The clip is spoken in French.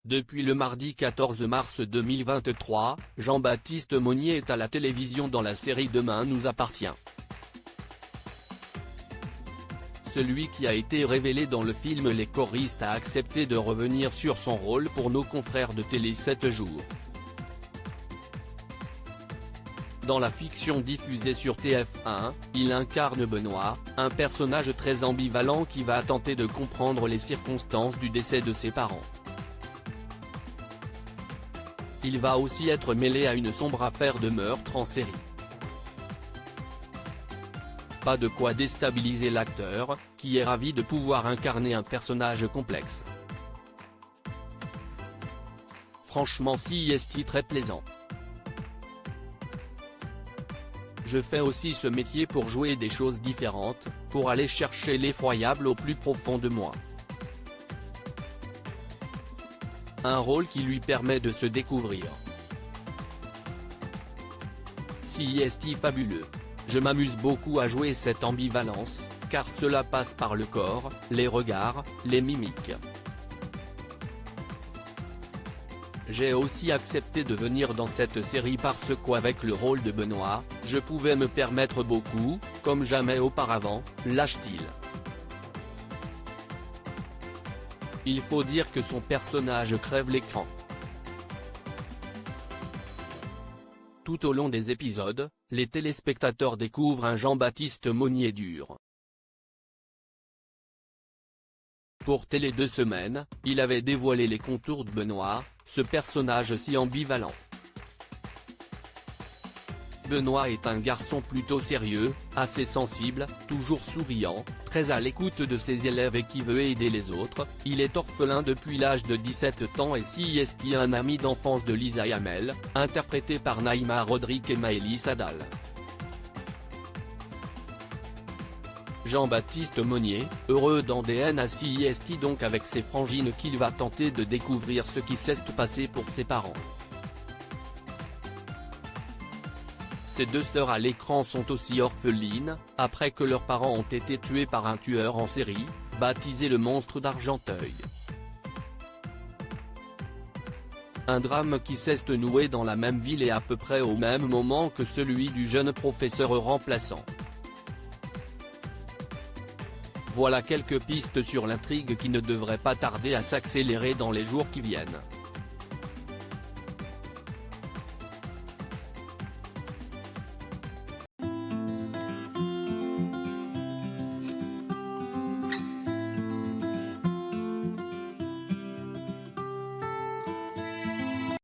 Depuis le mardi 14 mars 2023, Jean-Baptiste Monnier est à la télévision dans la série Demain nous appartient. Celui qui a été révélé dans le film Les choristes a accepté de revenir sur son rôle pour nos confrères de Télé 7 jours. Dans la fiction diffusée sur TF1, il incarne Benoît, un personnage très ambivalent qui va tenter de comprendre les circonstances du décès de ses parents. Il va aussi être mêlé à une sombre affaire de meurtre en série. Pas de quoi déstabiliser l'acteur, qui est ravi de pouvoir incarner un personnage complexe. Franchement c'est très plaisant. Je fais aussi ce métier pour jouer des choses différentes, pour aller chercher l'effroyable au plus profond de moi. Un rôle qui lui permet de se découvrir. C'est fabuleux. Je m'amuse beaucoup à jouer cette ambivalence, car cela passe par le corps, les regards, les mimiques. J'ai aussi accepté de venir dans cette série parce qu'avec le rôle de Benoît, je pouvais me permettre beaucoup, comme jamais auparavant, lâche-t-il. Il faut dire que son personnage crève l'écran. Tout au long des épisodes, les téléspectateurs découvrent un Jean-Baptiste Monnier dur. Pour Télé 2 Semaines, il avait dévoilé les contours de Benoît, ce personnage si ambivalent. Benoît est un garçon plutôt sérieux, assez sensible, toujours souriant, très à l'écoute de ses élèves et qui veut aider les autres. Il est orphelin depuis l'âge de 17 ans et c'est un ami d'enfance de Lisa Yamel, interprété par Naïma Rodrigue et Maëlys Adal. Jean-Baptiste Monnier, heureux dans DN à CIST donc avec ses frangines qu'il va tenter de découvrir ce qui s'est passé pour ses parents. Ses deux sœurs à l'écran sont aussi orphelines, après que leurs parents ont été tués par un tueur en série, baptisé le monstre d'Argenteuil. Un drame qui s'est noué dans la même ville et à peu près au même moment que celui du jeune professeur remplaçant. Voilà quelques pistes sur l'intrigue qui ne devraient pas tarder à s'accélérer dans les jours qui viennent.